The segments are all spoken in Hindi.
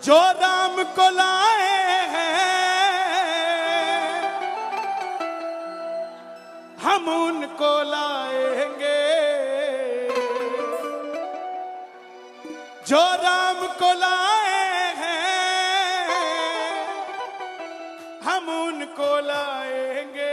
जो राम को लाए हैं हम उनको लाएंगे, जो राम को लाए हैं हम उनको लाएंगे।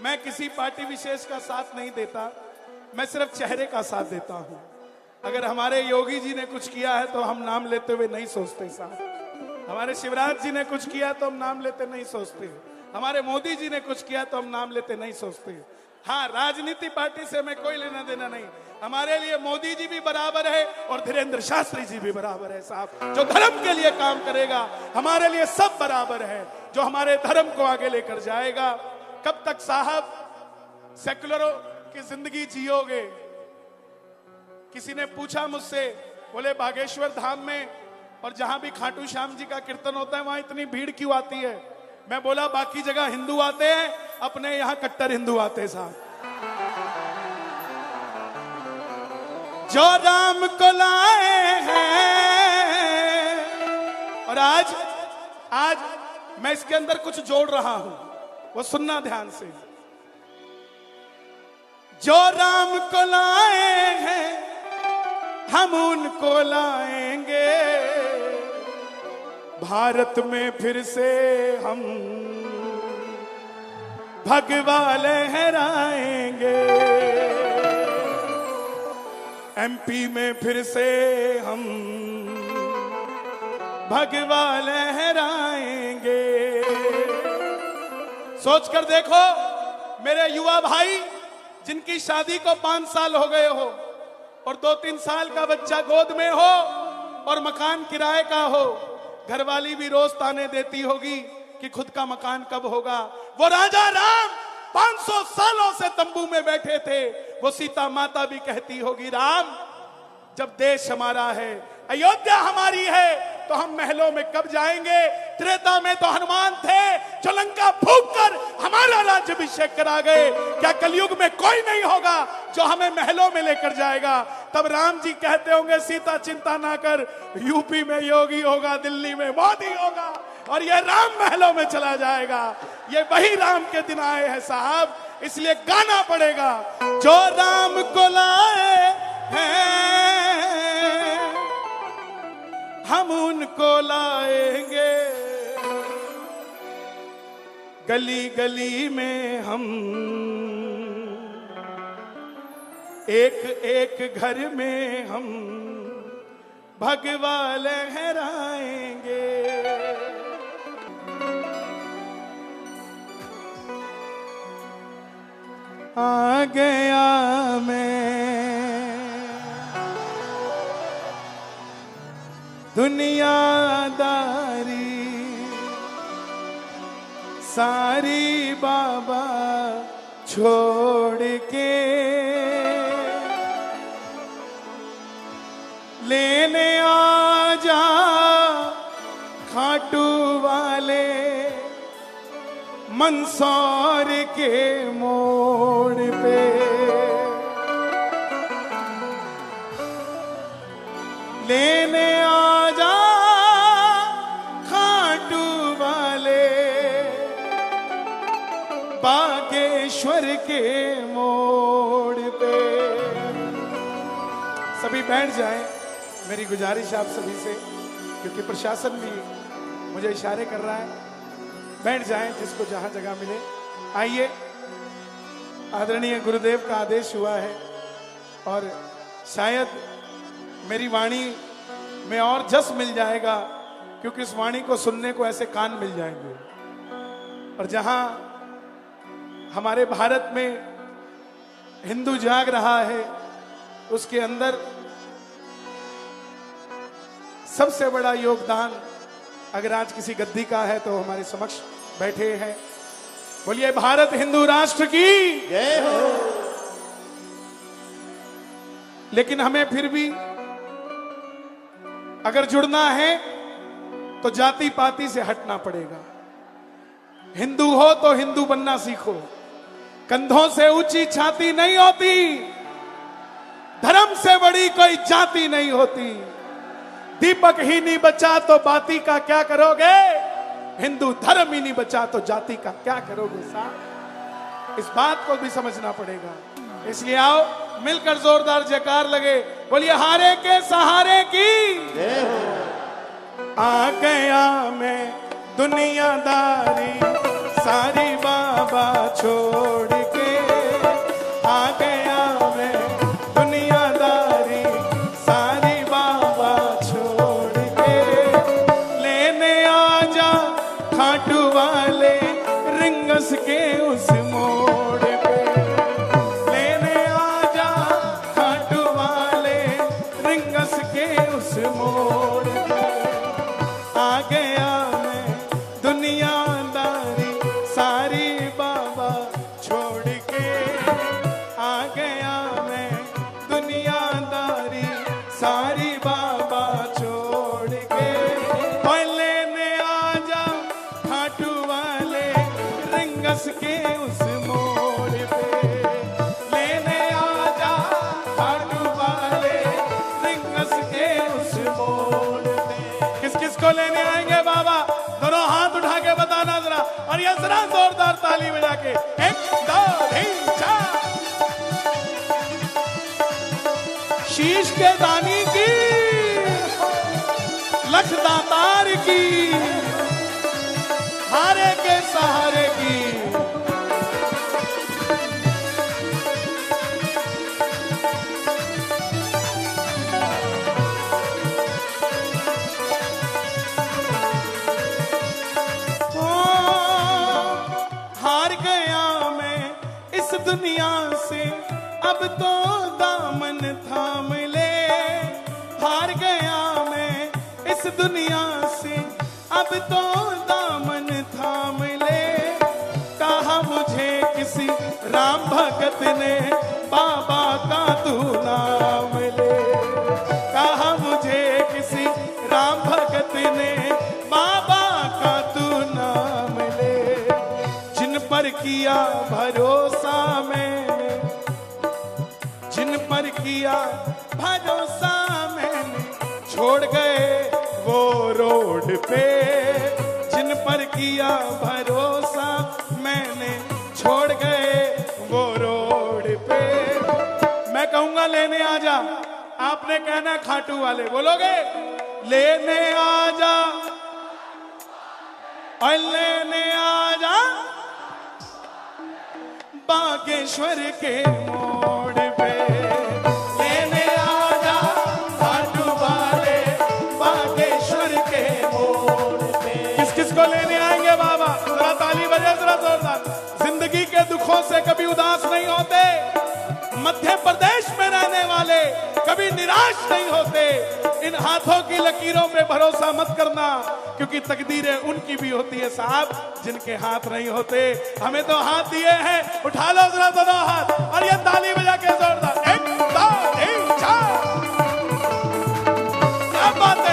मैं किसी पार्टी विशेष का साथ नहीं देता, मैं सिर्फ चेहरे का साथ देता हूं। अगर हमारे योगी जी ने कुछ किया है तो हम नाम लेते हुए नहीं सोचते साहब। हमारे शिवराज जी ने कुछ किया तो हम नाम लेते नहीं सोचते। हमारे मोदी जी ने कुछ किया तो हम नाम लेते नहीं सोचते। हाँ, राजनीति पार्टी से हमें कोई लेना देना नहीं। हमारे लिए मोदी जी भी बराबर है और धीरेन्द्र शास्त्री जी भी बराबर है साहब। जो धर्म के लिए काम करेगा हमारे लिए सब बराबर है, जो हमारे धर्म को आगे लेकर जाएगा। कब तक साहब सेकुलरों की जिंदगी जियोगे? किसी ने पूछा मुझसे, बोले बागेश्वर धाम में और जहां भी खाटू श्याम जी का कीर्तन होता है वहां इतनी भीड़ क्यों आती है? मैं बोला बाकी जगह हिंदू आते हैं, अपने यहां कट्टर हिंदू आते हैं साहब। जो राम को लाए हैं, और आज मैं इसके अंदर कुछ जोड़ रहा हूं, वो सुनना ध्यान से। जो राम को लाए हैं हम उनको लाएंगे, भारत में फिर से हम भगवा लहराएंगे, एमपी में फिर से हम भगवा लहराएंगे। सोचकर देखो मेरे युवा भाई जिनकी शादी को 5 साल हो गए हो और 2-3 साल का बच्चा गोद में हो और मकान किराए का हो, घरवाली भी रोज ताने देती होगी कि खुद का मकान कब होगा। वो राजा राम 500 सालों से तंबू में बैठे थे, वो सीता माता भी कहती होगी राम जब देश हमारा है, अयोध्या हमारी है, तो हम महलों में कब जाएंगे? त्रेता में तो हनुमान थे जो लंका फूंक कर हमारा राज्याभिषेक करा गए। क्या कलयुग में कोई नहीं होगा जो हमें महलों में लेकर जाएगा? तब राम जी कहते होंगे सीता चिंता ना कर, यूपी में योगी होगा, दिल्ली में मोदी होगा और यह राम महलों में चला जाएगा। ये वही राम के दिन आए हैं साहब, इसलिए गाना पड़ेगा। जो राम को लाए हैं हम उनको लाएंगे, गली गली में हम एक एक घर में हम भगवा लहराएंगे। आ गया मैं दुनियादारी सारी बाबा छोड़ के, लेने आ जा खाटू वाले मंदसौर के मोड़ पे। लेने आ जा खाटू वाले बागेश्वर के मोड़ पे। सभी बैठ जाएं, मेरी गुजारिश आप सभी से, क्योंकि प्रशासन भी मुझे इशारे कर रहा है। बैठ जाएं जिसको जहां जगह मिले। आइए, आदरणीय गुरुदेव का आदेश हुआ है और शायद मेरी वाणी में और जस मिल जाएगा, क्योंकि इस वाणी को सुनने को ऐसे कान मिल जाएंगे। और जहां हमारे भारत में हिंदू जाग रहा है, उसके अंदर सबसे बड़ा योगदान अगर आज किसी गद्दी का है तो हमारे समक्ष बैठे हैं। बोलिए भारत हिंदू राष्ट्र की जय हो। लेकिन हमें फिर भी अगर जुड़ना है तो जाति पाति से हटना पड़ेगा। हिंदू हो तो हिंदू बनना सीखो। कंधों से ऊंची छाती नहीं होती, धर्म से बड़ी कोई जाति नहीं होती। दीपक ही नहीं बचा तो बाती का क्या करोगे? हिंदू धर्म ही नहीं बचा तो जाति का क्या करोगे साहब? इस बात को भी समझना पड़ेगा। इसलिए आओ मिलकर जोरदार जयकार लगे, बोलिए हारे के सहारे की। आ गया मैं दुनियादारी सारी बाबा छोड़ के, आ गया मैं दुनियादारी सारी बाबा छोड़ के, लेने आजा खाटू वाले रिंगस के उस मोड़ पे, लेने आजा खाटू वाले रिंगस के उस मोड़ पे, आ गया मैं दुनियादारी सारी बाबा छोड़ के, आ गया मैं दुनियादारी सारी बाबा छोड़ के, और लेने आजा खाटू वाले रिंगस के उस मोड़ पे, लेने आजा खाटू वाले रिंगस के उस मोड़ पे। किस किस को लेने आएंगे बाबा? दोनों हाथ उठा के बताना जरा, और ये जरा जोरदार ताली बजा के। 1 2 3 4। शीश के दानी की, लख दातार की, हारे के सहारे की। हार गया मैं इस दुनिया से, अब तो दामन थाम ले। हार गया मैं इस दुनिया से, अब तो दामन थाम ले। कहा मुझे किसी राम भगत ने बाबा का तू नाम ले, कहा मुझे किसी राम भगत ने बाबा का तू नाम ले। जिन पर किया भरोसा मैंने, जिन पर किया भरोसा मैंने, छोड़ गए वो रोड पे। जिन पर किया भरोसा मैंने, छोड़ गए वो रोड पे। मैं कहूंगा लेने आजा, आपने कहना खाटू वाले, बोलोगे? लेने आजा और लेने आजा बागेश्वर के मोड़ पे, लेने आजा खाटू वाले बागेश्वर के मोड़ पे। किस किस को लेने आएंगे बाबा? जरा ताली बजे जरा जोरदार। जिंदगी के दुखों से कभी उदास नहीं होते, मध्य प्रदेश में रहने वाले कभी निराश नहीं होते। इन हाथों की लकीरों पे भरोसा मत करना, क्योंकि तकदीरें उनकी भी होती है साहब जिनके हाथ नहीं होते। हमें तो हाथ दिए हैं, उठा लो जरा दोनों हाथ और ये ताली बजा के जोरदार। 1 2 3 4। क्या बात है?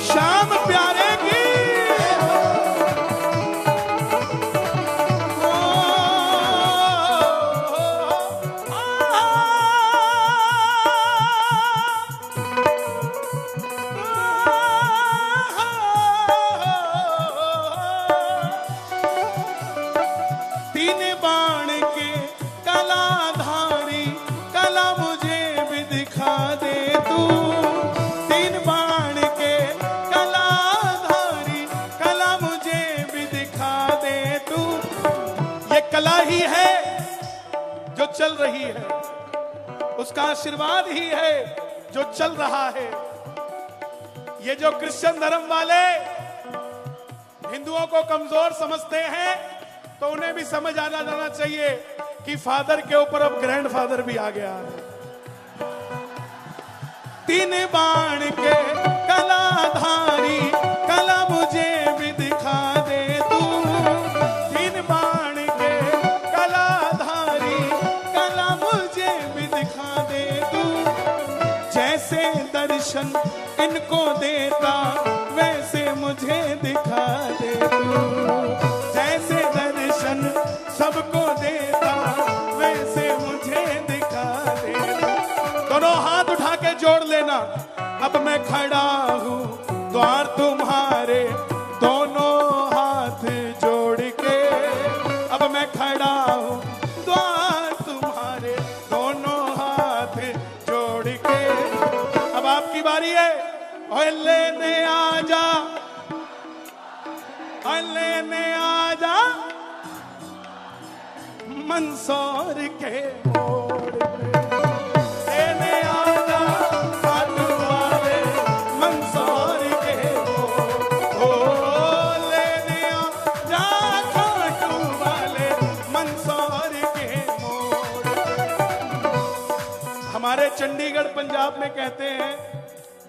शाम प्यारे की, तीन बाण के कलाधारी कला मुझे भी दिखा दे तू। तीन बाण के कलाधारी कला मुझे भी दिखा दे तू। ये कला ही है जो चल रही है, उसका आशीर्वाद ही है जो चल रहा है। ये जो क्रिश्चियन धर्म वाले हिंदुओं को कमजोर समझते हैं, तो उन्हें भी समझ आना जाना चाहिए कि फादर के ऊपर अब ग्रैंडफादर भी आ गया है। तीन बाण के कलाधारी कला मुझे भी दिखा दे तू। तीन बाण के कलाधारी कला मुझे भी दिखा दे तू। जैसे दर्शन लेना। अब मैं खड़ा हूँ द्वार तुम्हारे दोनों हाथ जोड़ के, अब मैं खड़ा हूँ द्वार तुम्हारे दोनों हाथ जोड़ के। अब आपकी बारी है, और लेने आजा, और लेने आजा मंदसौर के मोड़ पे, लेने आजा खाटू वाले मंदसौर के मोड़, लेने आजा खाटू वाले मंदसौर के मोड़। हमारे चंडीगढ़ पंजाब में कहते हैं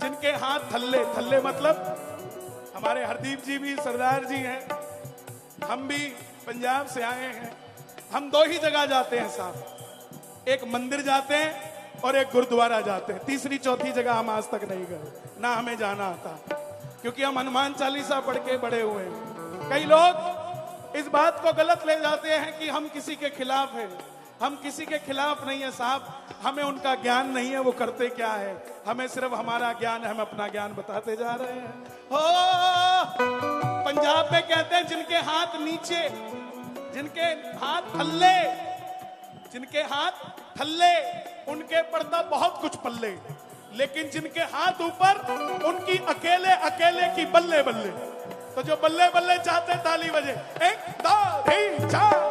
जिनके हाथ थल्ले, थल्ले मतलब हमारे हरदीप जी भी सरदार जी हैं, हम भी पंजाब से आए हैं। हम दो ही जगह जाते हैं साहब, एक मंदिर जाते हैं और एक गुरुद्वारा जाते हैं। तीसरी चौथी जगह हम आज तक नहीं गए, ना हमें जाना आता, क्योंकि हम हनुमान चालीसा पढ़ के बड़े हुए हैं। कई लोग इस बात को गलत ले जाते हैं कि हम किसी के खिलाफ हैं। हम किसी के खिलाफ नहीं है साहब, हमें उनका ज्ञान नहीं है वो करते क्या है, हमें सिर्फ हमारा ज्ञान है, हम अपना ज्ञान बताते जा रहे हैं। हो पंजाब में कहते हैं जिनके हाथ नीचे, जिनके हाथ थल्ले, जिनके हाथ थल्ले उनके पड़ता बहुत कुछ पल्ले, लेकिन जिनके हाथ ऊपर उनकी अकेले अकेले की बल्ले बल्ले। तो जो बल्ले बल्ले चाहते ताली बजे, 1 2 3 4।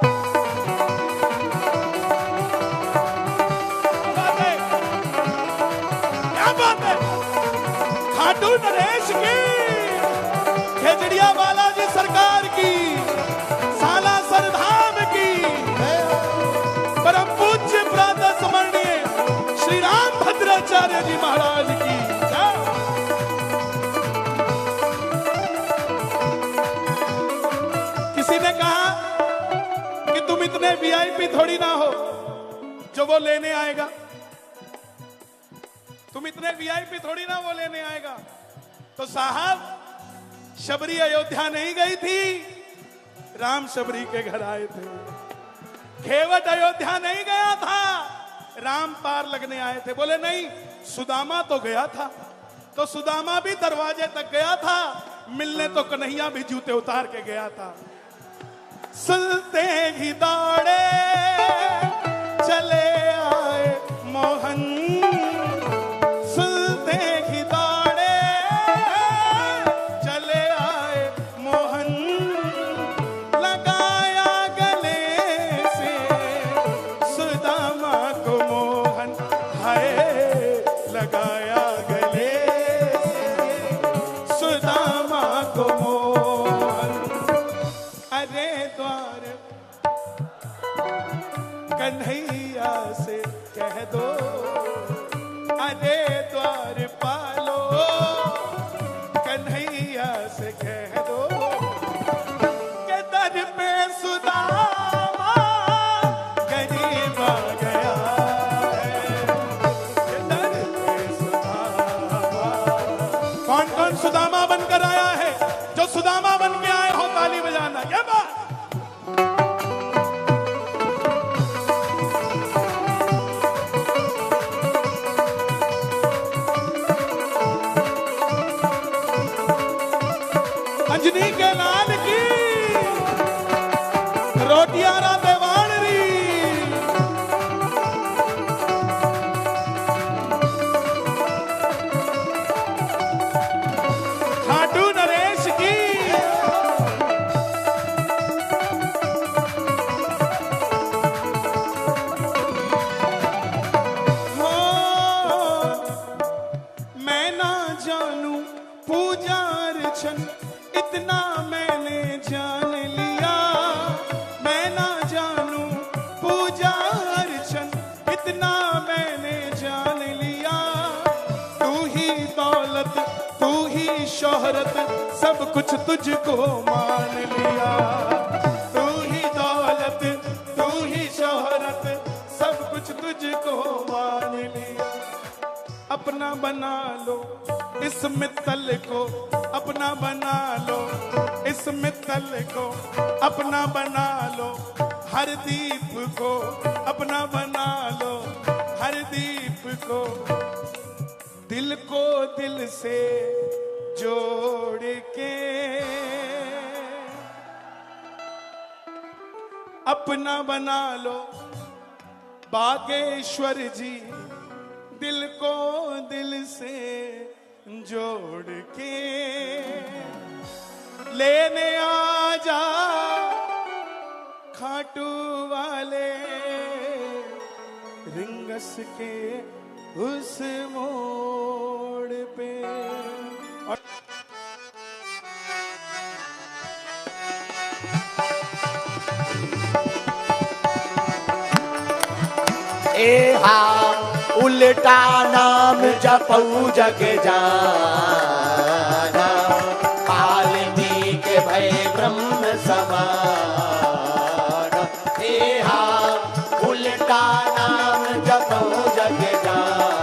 खाटू नरेश की, खेजड़िया बालाजी सरकार की, सालासर धाम की, परम पूज्य प्रातः स्मरणीय श्री राम भद्राचार्य जी महाराज की। किसी ने कहा कि तुम इतने वीआईपी थोड़ी ना हो जो वो लेने आएगा, तुम इतने वीआईपी थोड़ी ना वो लेने आएगा। तो साहब शबरी अयोध्या नहीं गई थी, राम शबरी के घर आए थे। खेवट अयोध्या नहीं गया था, राम पार लगने आए थे। बोले नहीं, सुदामा तो गया था, तो सुदामा भी दरवाजे तक गया था, मिलने तो कन्हैया भी जूते उतार के गया था। सुनते ही दौड़े चले आए मोहन, कन्हैया से कह दो अरे द्वार पालो, कन्हैया से कह दो के दर पे सुदामा गरीब आ गया है, के दर पे सुदामा। कौन कौन सुदामा बनकर आया है? जो सुदामा बन के आए हो ताली बजाना। ये बात अंजनी के लाल की, रोटियारा देवान री, खाटू नरेश की, मैं ना जानू पूजा अर्चन इतना मैंने जान लिया, मैं ना जानू पूजा अर्चन इतना मैंने जान लिया। तू ही दौलत तू ही शोहरत सब कुछ तुझको मान लिया, तू ही दौलत तू ही शोहरत सब कुछ तुझको मान लिया। अपना बना लो इस मित्तल को, अपना बना लो इस मित्तल को, अपना बना लो हर दीप को, अपना बना लो हर दीप को। दिल को दिल से जोड़ के अपना बना लो बागेश्वर जी, दिल को दिल से जोड़ के लेने आ जा खाटू वाले रिंगस के उस मोड़ पे। ए हा उल्टा नाम जपऊ जग जाना, वाल्मीकि भय ब्रह्म समान। ए हा उल्टा नाम जपऊ जग जाना,